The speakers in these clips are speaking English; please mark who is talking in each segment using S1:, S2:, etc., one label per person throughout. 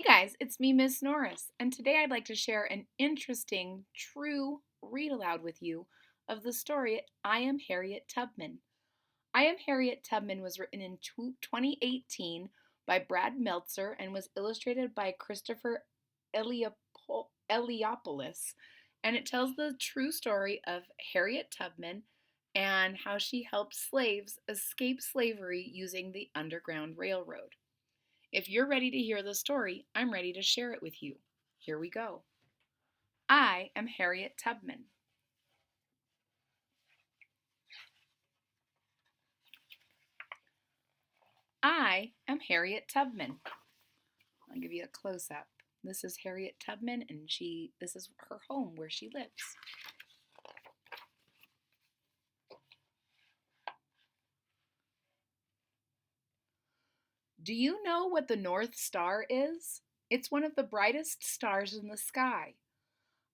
S1: Guys, it's me, Miss Norris, and today I'd like to share an interesting, true read aloud with you of the story I Am Harriet Tubman. I Am Harriet Tubman was written in 2018 by Brad Meltzer and was illustrated by Christopher Eliopoulos, and it tells the true story of Harriet Tubman and how she helped slaves escape slavery using the Underground Railroad. If you're ready to hear the story, I'm ready to share it with you. Here we go. I am Harriet Tubman. I am Harriet Tubman. I'll give you a close up. This is Harriet Tubman, and this is her home where she lives. Do you know what the North Star is? It's one of the brightest stars in the sky.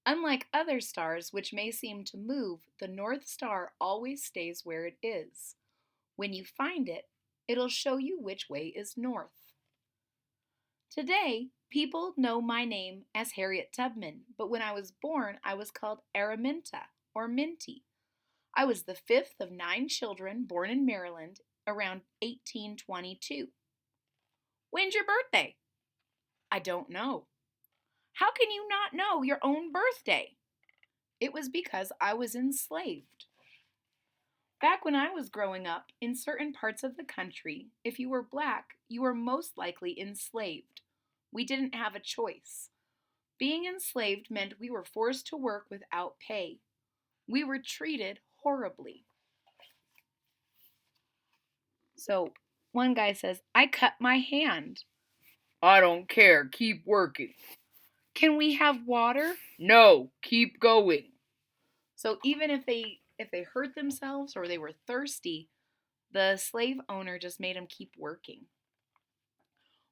S1: Unlike other stars, which may seem to move, the North Star always stays where it is. When you find it, it'll show you which way is north. Today, people know my name as Harriet Tubman, but when I was born, I was called Araminta, or Minty. I was the fifth of 9 children born in Maryland around 1822. When's your birthday? I don't know. How can you not know your own birthday? It was because I was enslaved. Back when I was growing up, in certain parts of the country, if you were black, you were most likely enslaved. We didn't have a choice. Being enslaved meant we were forced to work without pay. We were treated horribly. So one guy says, I cut my hand.
S2: I don't care, keep working.
S1: Can we have water?
S2: No, keep going.
S1: So even if they hurt themselves or they were thirsty, the slave owner just made them keep working.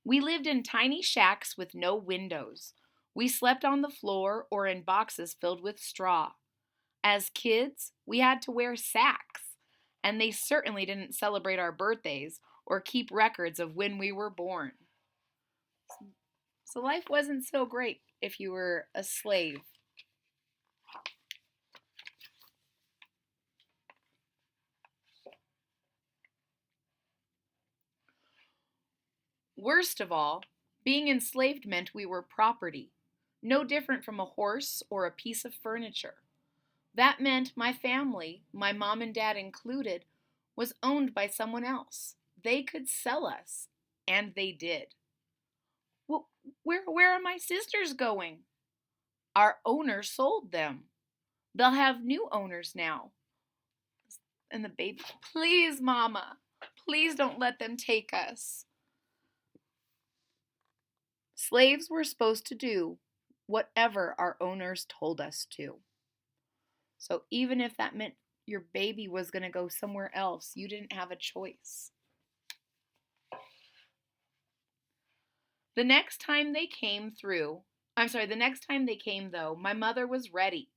S1: We lived in tiny shacks with no windows. We slept on the floor or in boxes filled with straw. As kids, we had to wear sacks, and they certainly didn't celebrate our birthdays or keep records of when we were born. So life wasn't so great if you were a slave. Worst of all, being enslaved meant we were property, no different from a horse or a piece of furniture. That meant my family, my mom and dad included, was owned by someone else. They could sell us, and they did. Well, where are my sisters going? Our owner sold them. They'll have new owners now. And the baby, please, Mama, please don't let them take us. Slaves were supposed to do whatever our owners told us to. So even if that meant your baby was going to go somewhere else, you didn't have a choice. The next time they came though, my mother was ready.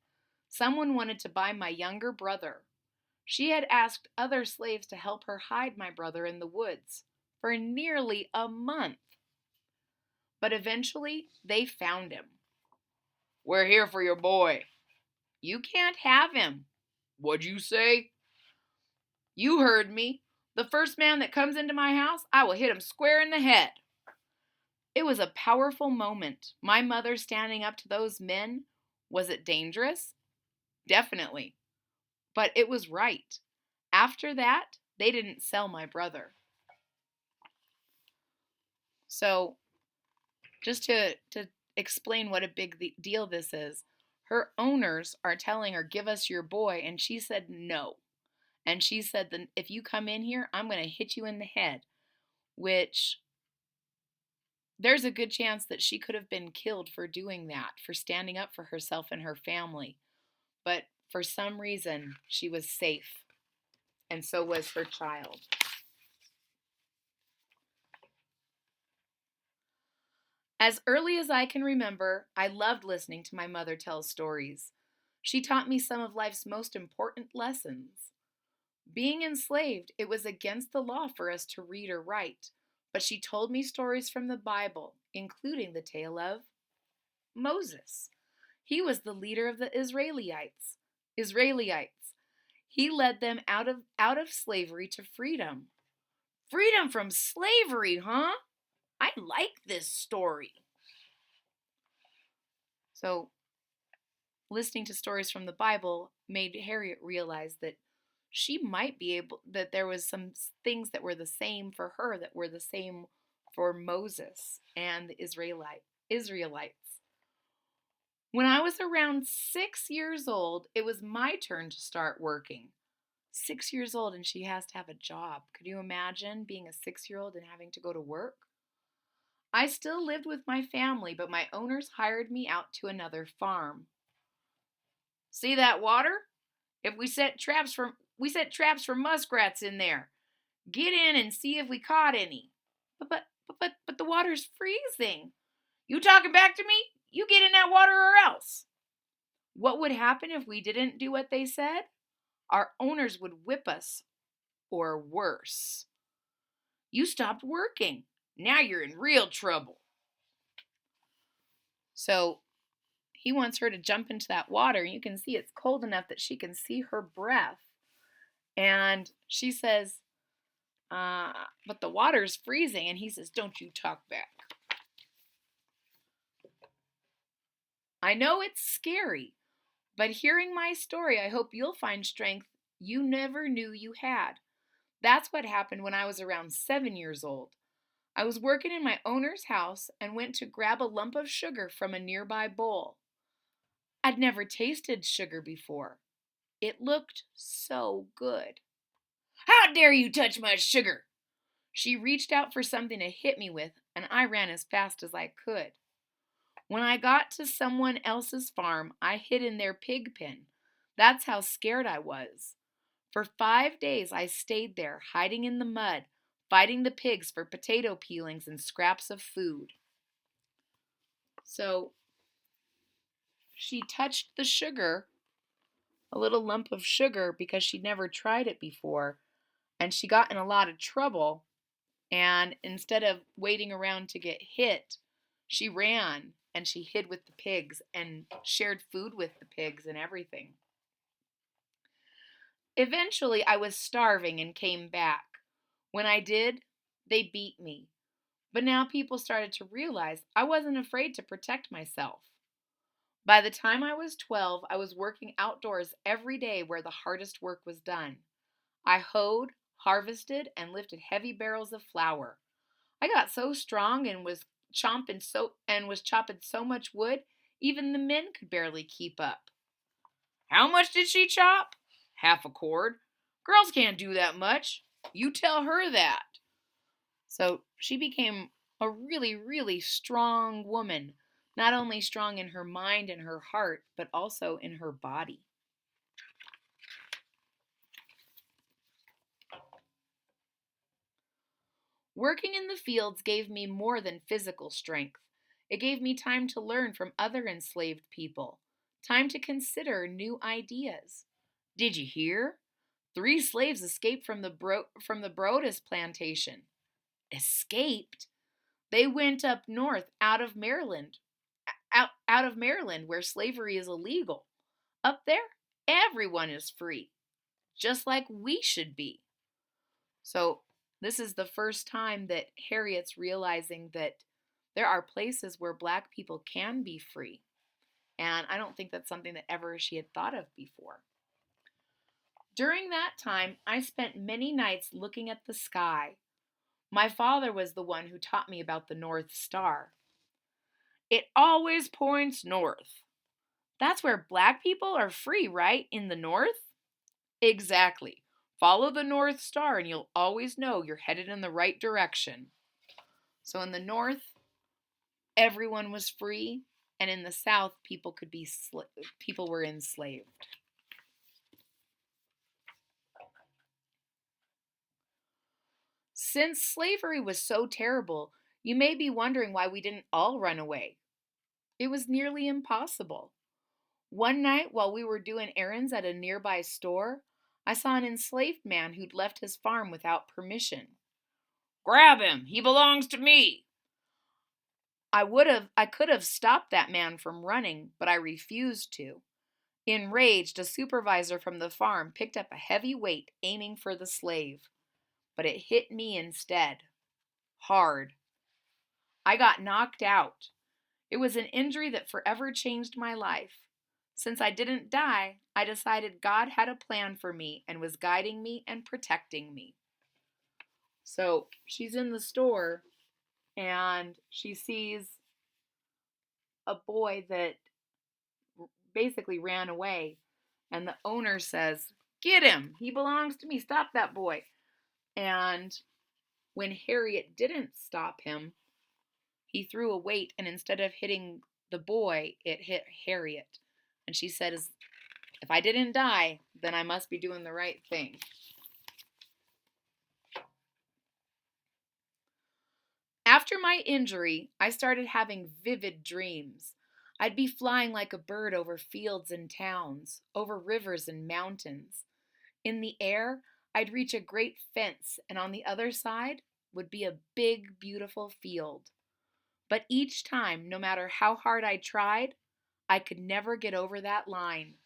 S1: Someone wanted to buy my younger brother. She had asked other slaves to help her hide my brother in the woods for nearly a month. But eventually, they found him.
S2: We're here for your boy.
S1: You can't have him.
S2: What'd you say?
S1: You heard me. The first man that comes into my house, I will hit him square in the head. It was a powerful moment. My mother standing up to those men. Was it dangerous? Definitely. But it was right. After that, they didn't sell my brother. So, just to explain what a big deal this is, her owners are telling her, give us your boy, and she said no. And she said, then if you come in here, I'm going to hit you in the head, which there's a good chance that she could have been killed for doing that, for standing up for herself and her family. But for some reason, she was safe, and so was her child. As early as I can remember, I loved listening to my mother tell stories. She taught me some of life's most important lessons. Being enslaved, it was against the law for us to read or write, but she told me stories from the Bible, including the tale of Moses. He was the leader of the Israelites. Israelites. He led them out of slavery to freedom. Freedom from slavery, huh? I like this story. So, listening to stories from the Bible made Harriet realize that she might be able, that there was some things that were the same for her that were the same for Moses and the Israelites. When I was around 6 years old, it was my turn to start working. 6 years old, and she has to have a job. Could you imagine being a 6 year old and having to go to work? I still lived with my family, but my owners hired me out to another farm. See that water? If we set traps for muskrats in there. Get in and see if we caught any. But the water's freezing. You talking back to me? You get in that water or else. What would happen if we didn't do what they said? Our owners would whip us, or worse. You stopped working. Now you're in real trouble. So he wants her to jump into that water. You can see it's cold enough that she can see her breath. And she says, but the water's freezing. And he says, don't you talk back. I know it's scary, but hearing my story, I hope you'll find strength you never knew you had. That's what happened when I was around 7 years old. I was working in my owner's house and went to grab a lump of sugar from a nearby bowl. I'd never tasted sugar before. It looked so good. How dare you touch my sugar? She reached out for something to hit me with, and I ran as fast as I could. When I got to someone else's farm, I hid in their pig pen. That's how scared I was. For 5 days, I stayed there, hiding in the mud, fighting the pigs for potato peelings and scraps of food. So she touched the sugar, a little lump of sugar, because she'd never tried it before, and she got in a lot of trouble. And instead of waiting around to get hit, she ran and she hid with the pigs and shared food with the pigs and everything. Eventually, I was starving and came back. When I did, they beat me. But now people started to realize I wasn't afraid to protect myself. By the time I was 12, I was working outdoors every day where the hardest work was done. I hoed, harvested, and lifted heavy barrels of flour. I got so strong and was chopping so much wood, even the men could barely keep up. How much did she chop? Half a cord. Girls can't do that much. You tell her that. So she became a really, really strong woman, not only strong in her mind and her heart, but also in her body. Working in the fields gave me more than physical strength. It gave me time to learn from other enslaved people, time to consider new ideas. Did you hear? 3 slaves escaped from the Brodus plantation. Escaped? They went up north out of Maryland, out of Maryland where slavery is illegal. Up there, everyone is free, just like we should be. So this is the first time that Harriet's realizing that there are places where Black people can be free. And I don't think that's something that ever she had thought of before. During that time, I spent many nights looking at the sky. My father was the one who taught me about the North Star. It always points north. That's where Black people are free, right? In the north? Exactly. Follow the North Star and you'll always know you're headed in the right direction. So in the north, everyone was free, and in the south, people were enslaved. Since slavery was so terrible, you may be wondering why we didn't all run away. It was nearly impossible. One night, while we were doing errands at a nearby store, I saw an enslaved man who'd left his farm without permission.
S2: Grab him! He belongs to me!
S1: I could have stopped that man from running, but I refused to. Enraged, a supervisor from the farm picked up a heavy weight, aiming for the slave. But it hit me instead. Hard. I got knocked out. It was an injury that forever changed my life. Since I didn't die, I decided God had a plan for me and was guiding me and protecting me. So she's in the store and she sees a boy that basically ran away. And the owner says, "Get him! He belongs to me. Stop that boy." And when Harriet didn't stop him, he threw a weight, and instead of hitting the boy, it hit Harriet. And she says, "If I didn't die, then I must be doing the right thing." After my injury, I started having vivid dreams. I'd be flying like a bird over fields and towns, over rivers and mountains. In the air, I'd reach a great fence, and on the other side would be a big, beautiful field. But each time, no matter how hard I tried, I could never get over that line.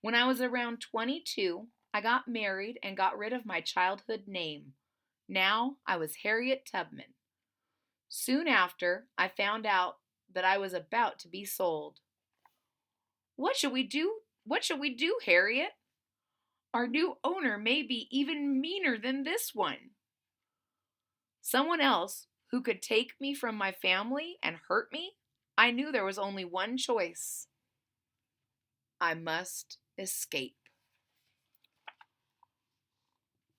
S1: When I was around 22, I got married and got rid of my childhood name. Now I was Harriet Tubman. Soon after, I found out that I was about to be sold. "What should we do? What should we do, Harriet? Our new owner may be even meaner than this one." Someone else who could take me from my family and hurt me? I knew there was only one choice. I must escape.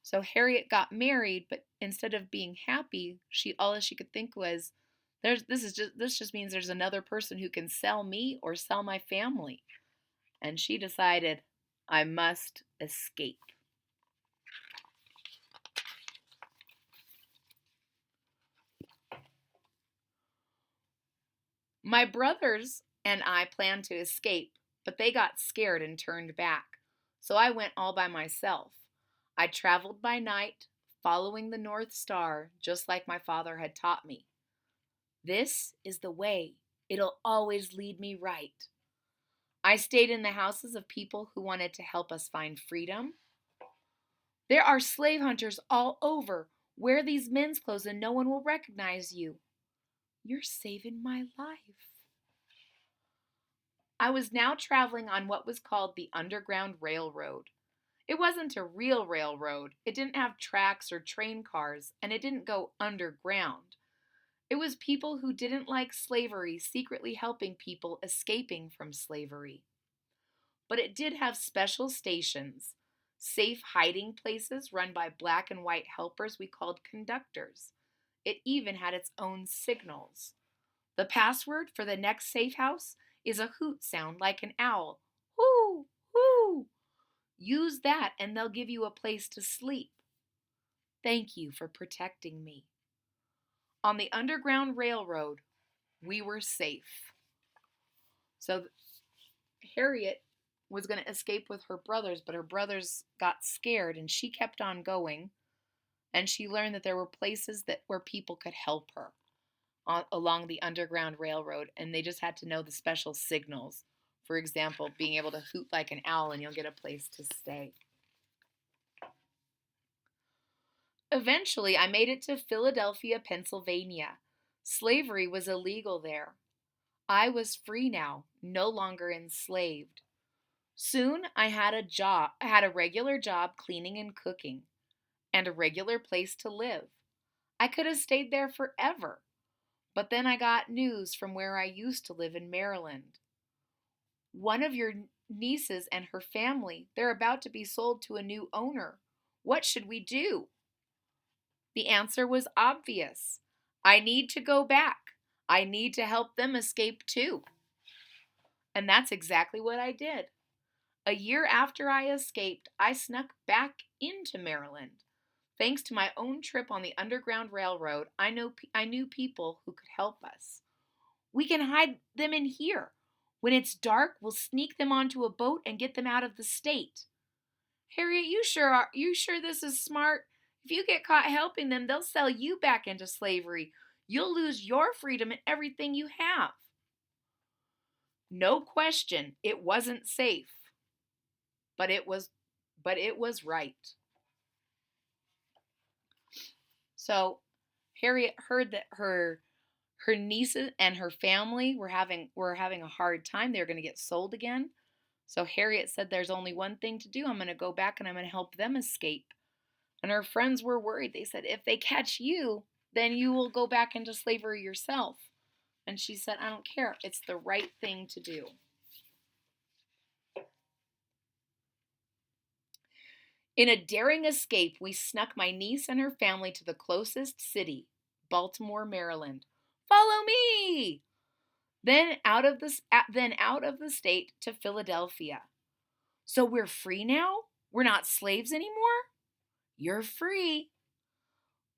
S1: So Harriet got married, but instead of being happy, all she could think was, this just means there's another person who can sell me or sell my family. And she decided, I must escape. My brothers and I planned to escape, but they got scared and turned back. So I went all by myself. I traveled by night, following the North Star, just like my father had taught me. This is the way. It'll always lead me right. I stayed in the houses of people who wanted to help us find freedom. There are slave hunters all over. Wear these men's clothes and no one will recognize you. You're saving my life. I was now traveling on what was called the Underground Railroad. It wasn't a real railroad. It didn't have tracks or train cars, and it didn't go underground. It was people who didn't like slavery secretly helping people escaping from slavery. But it did have special stations, safe hiding places run by black and white helpers we called conductors. It even had its own signals. The password for the next safe house is a hoot sound like an owl. Hoo, hoo. Use that and they'll give you a place to sleep. Thank you for protecting me. On the Underground Railroad, we were safe. So Harriet was going to escape with her brothers, but her brothers got scared and she kept on going. And she learned that there were places where people could help her along the Underground Railroad, and they just had to know the special signals. For example, being able to hoot like an owl and you'll get a place to stay. Eventually, I made it to Philadelphia, Pennsylvania. Slavery was illegal there. I was free now, no longer enslaved. Soon I had a regular job cleaning and cooking, and a regular place to live. I could have stayed there forever. But then I got news from where I used to live in Maryland. One of your nieces and her family, they're about to be sold to a new owner. What should we do? The answer was obvious. I need to go back. I need to help them escape too. And that's exactly what I did. A year after I escaped, I snuck back into Maryland. Thanks to my own trip on the Underground Railroad, I knew people who could help us. We can hide them in here. When it's dark, we'll sneak them onto a boat and get them out of the state. Harriet, you sure this is smart? If you get caught helping them, they'll sell you back into slavery. You'll lose your freedom and everything you have. No question, it wasn't safe, but it was right. So Harriet heard that her nieces and her family were having a hard time. They were going to get sold again. So Harriet said, there's only one thing to do. I'm going to go back and I'm going to help them escape. And her friends were worried. They said, if they catch you, then you will go back into slavery yourself. And she said, I don't care. It's the right thing to do. In a daring escape, we snuck my niece and her family to the closest city, Baltimore, Maryland. Follow me! Then out of the state to Philadelphia. So we're free now? We're not slaves anymore? You're free.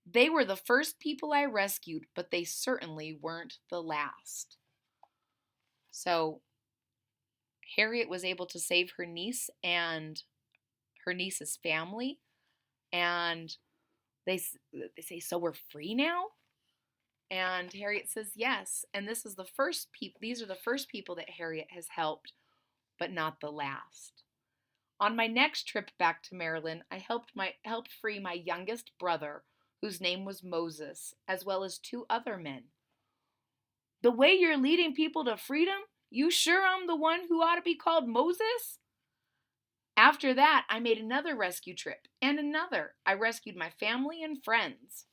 S1: They were the first people I rescued, but they certainly weren't the last. So Harriet was able to save her niece and her niece's family, and they say, so we're free now? And Harriet says yes. And these are the first people that Harriet has helped, but not the last. On my next trip back to Maryland, I helped free my youngest brother, whose name was Moses, as well as 2 other men. The way you're leading people to freedom, you sure I'm the one who ought to be called Moses? After that, I made another rescue trip, and another. I rescued my family and friends.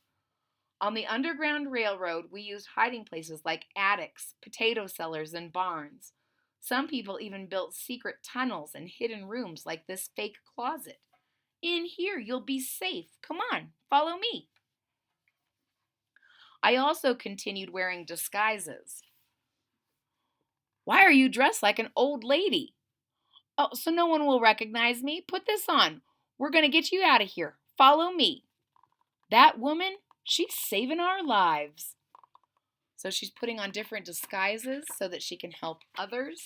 S1: On the Underground Railroad, we used hiding places like attics, potato cellars, and barns. Some people even built secret tunnels and hidden rooms like this fake closet. In here, you'll be safe. Come on, follow me. I also continued wearing disguises. Why are you dressed like an old lady? Oh, so no one will recognize me. Put this on. We're going to get you out of here. Follow me. That woman, she's saving our lives. So she's putting on different disguises so that she can help others.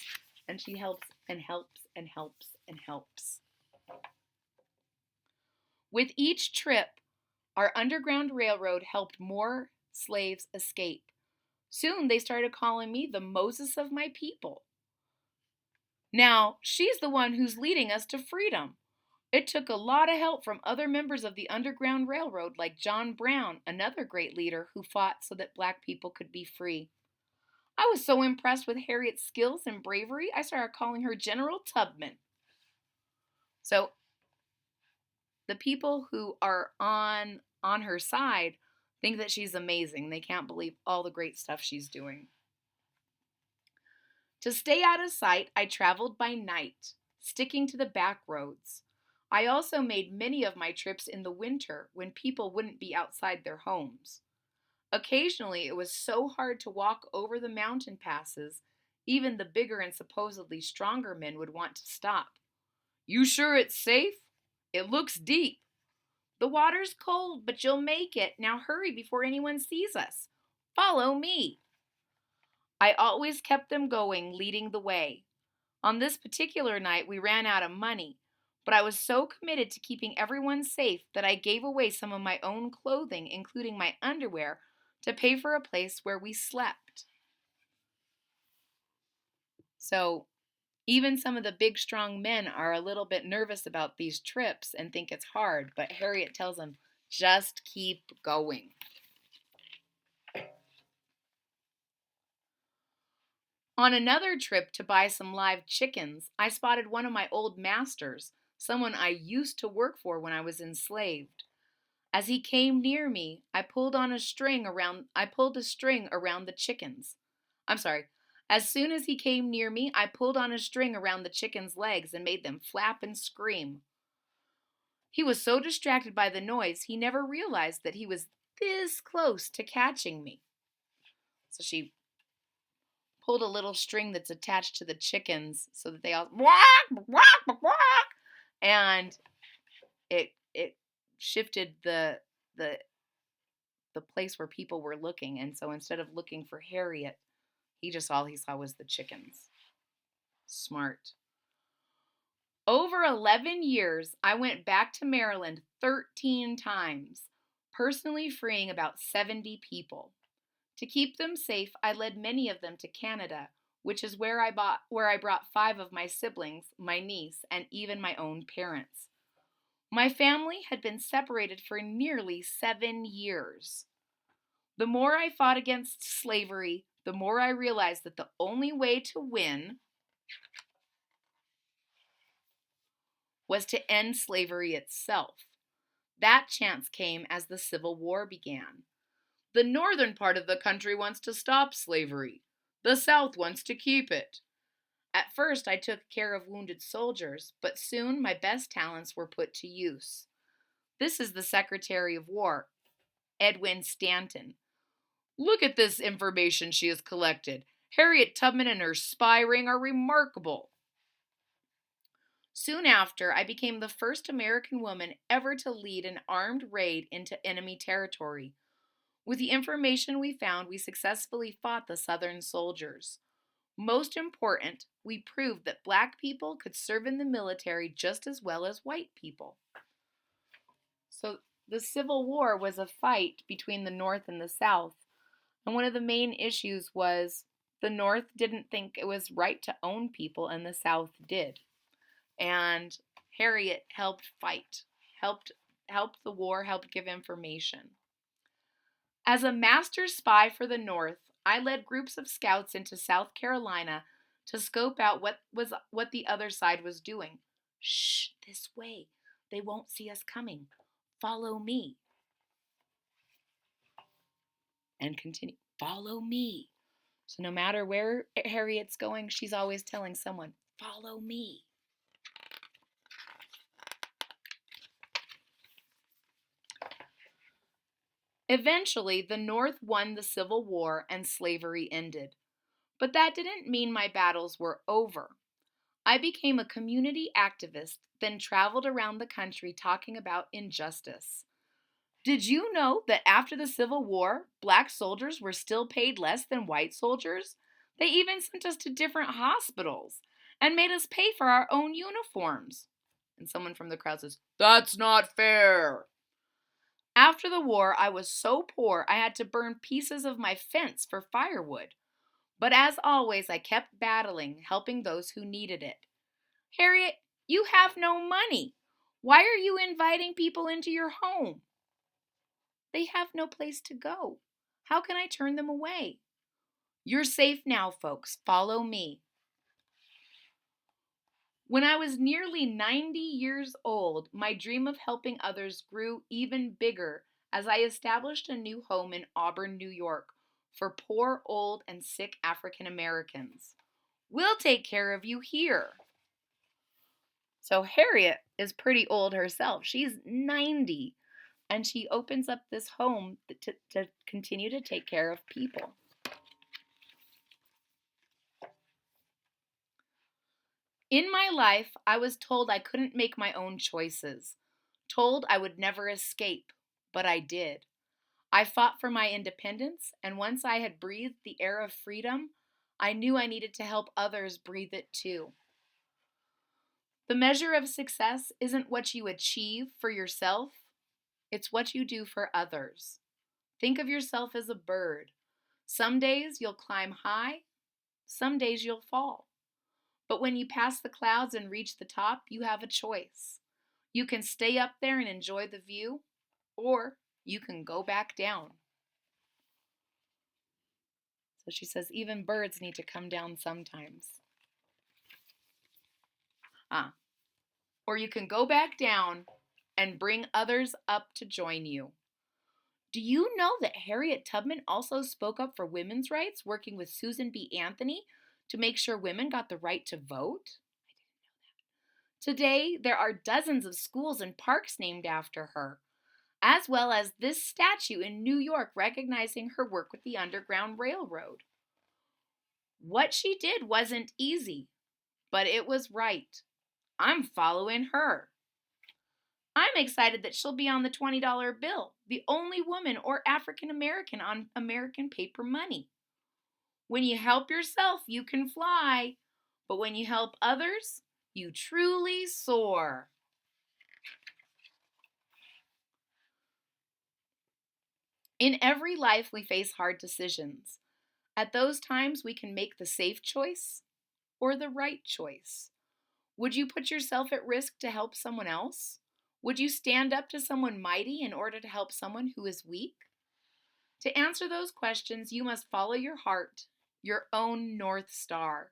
S1: And she helps and helps and helps and helps. With each trip, our Underground Railroad helped more slaves escape. Soon they started calling me the Moses of my people. Now, she's the one who's leading us to freedom. It took a lot of help from other members of the Underground Railroad like John Brown, another great leader who fought so that black people could be free. I was so impressed with Harriet's skills and bravery, I started calling her General Tubman. So the people who are on her side think that she's amazing. They can't believe all the great stuff she's doing. To stay out of sight, I traveled by night, sticking to the back roads. I also made many of my trips in the winter when people wouldn't be outside their homes. Occasionally, it was so hard to walk over the mountain passes, even the bigger and supposedly stronger men would want to stop. You sure it's safe? It looks deep. The water's cold, but you'll make it. Now hurry before anyone sees us. Follow me. I always kept them going, leading the way. On this particular night, we ran out of money, but I was so committed to keeping everyone safe that I gave away some of my own clothing, including my underwear, to pay for a place where we slept. So, even some of the big, strong men are a little bit nervous about these trips and think it's hard, but Harriet tells them, just keep going. On another trip to buy some live chickens, I spotted one of my old masters, someone I used to work for when I was enslaved. As he came near me, I pulled a string around the chickens. As soon as he came near me, I pulled on a string around the chickens' legs and made them flap and scream. He was so distracted by the noise, he never realized that he was this close to catching me. So she pulled a little string that's attached to the chickens so that they all and it shifted the place where people were looking, and so instead of looking for Harriet, all he saw was the chickens. Smart. Over 11 years, I went back to Maryland 13 times, personally freeing about 70 people. To keep them safe, I led many of them to Canada, which is where I brought 5 of my siblings, my niece, and even my own parents. My family had been separated for nearly 7 years. The more I fought against slavery, the more I realized that the only way to win was to end slavery itself. That chance came as the Civil War began. The northern part of the country wants to stop slavery. The South wants to keep it. At first, I took care of wounded soldiers, but soon my best talents were put to use. This is the Secretary of War, Edwin Stanton. Look at this information she has collected. Harriet Tubman and her spy ring are remarkable. Soon after, I became the first American woman ever to lead an armed raid into enemy territory. With the information we found, we successfully fought the Southern soldiers. Most important, we proved that black people could serve in the military just as well as white people. So the Civil War was a fight between the North and the South. And one of the main issues was the North didn't think it was right to own people, and the South did. And Harriet helped fight, helped the war, helped give information. As a master spy for the North, I led groups of scouts into South Carolina to scope out what the other side was doing. Shh, this way. They won't see us coming. Follow me. And continue. Follow me. So no matter where Harriet's going, she's always telling someone, follow me. Eventually, the North won the Civil War and slavery ended. But that didn't mean my battles were over. I became a community activist, then traveled around the country talking about injustice. Did you know that after the Civil War, black soldiers were still paid less than white soldiers? They even sent us to different hospitals and made us pay for our own uniforms. And someone from the crowd says, "That's not fair." After the war, I was so poor I had to burn pieces of my fence for firewood. But as always, I kept battling, helping those who needed it. Harriet, you have no money. Why are you inviting people into your home? They have no place to go. How can I turn them away? You're safe now, folks. Follow me. When I was nearly 90 years old, my dream of helping others grew even bigger as I established a new home in Auburn, New York, for poor, old, and sick African Americans. We'll take care of you here. So Harriet is pretty old herself. She's 90, and she opens up this home to continue to take care of people. In my life, I was told I couldn't make my own choices, told I would never escape, but I did. I fought for my independence, and once I had breathed the air of freedom, I knew I needed to help others breathe it too. The measure of success isn't what you achieve for yourself, it's what you do for others. Think of yourself as a bird. Some days you'll climb high, some days you'll fall. But when you pass the clouds and reach the top, you have a choice. You can stay up there and enjoy the view, or you can go back down. So she says, even birds need to come down sometimes. Or you can go back down and bring others up to join you. Do you know that Harriet Tubman also spoke up for women's rights, working with Susan B. Anthony to make sure women got the right to vote? I didn't know that. Today, there are dozens of schools and parks named after her, as well as this statue in New York recognizing her work with the Underground Railroad. What she did wasn't easy, but it was right. I'm following her. I'm excited that she'll be on the $20 bill, the only woman or African American on American paper money. When you help yourself, you can fly, but when you help others, you truly soar. In every life, we face hard decisions. At those times, we can make the safe choice or the right choice. Would you put yourself at risk to help someone else? Would you stand up to someone mighty in order to help someone who is weak? To answer those questions, you must follow your heart, your own North Star.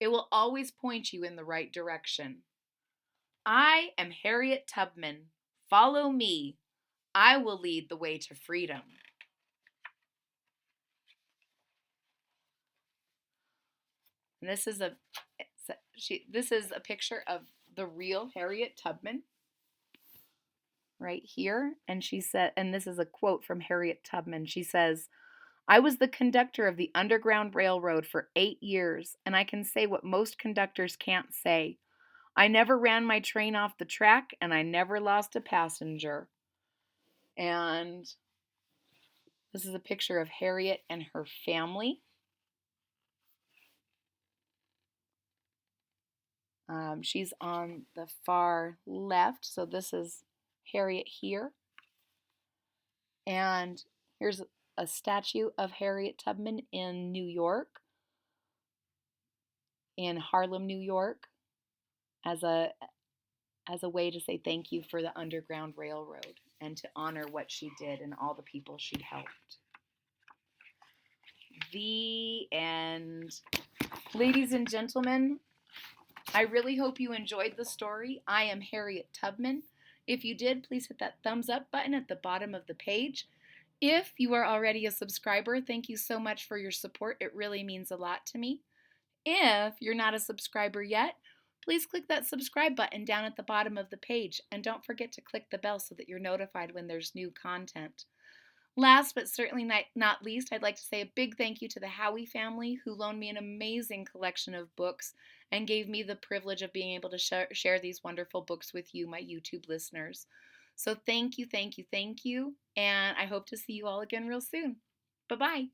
S1: It will always point you in the right direction. I am Harriet Tubman. Follow me. I will lead the way to freedom. And this is a picture of the real Harriet Tubman right here. And she said, and this is a quote from Harriet Tubman. She says, "I was the conductor of the Underground Railroad for 8 years, and I can say what most conductors can't say. I never ran my train off the track, and I never lost a passenger." And this is a picture of Harriet and her family. She's on the far left, so this is Harriet here. And here's a statue of Harriet Tubman in New York, in Harlem, New York, as a way to say thank you for the Underground Railroad and to honor what she did and all the people she helped. The end. Ladies and gentlemen, I really hope you enjoyed the story. I am Harriet Tubman. If you did, please hit that thumbs up button at the bottom of the page. If you are already a subscriber, thank you so much for your support. It really means a lot to me. If you're not a subscriber yet, please click that subscribe button down at the bottom of the page, and don't forget to click the bell so that you're notified when there's new content. Last but certainly not least, I'd like to say a big thank you to the Howie family, who loaned me an amazing collection of books and gave me the privilege of being able to share these wonderful books with you, my YouTube listeners. So thank you, thank you, thank you, and I hope to see you all again real soon. Bye-bye.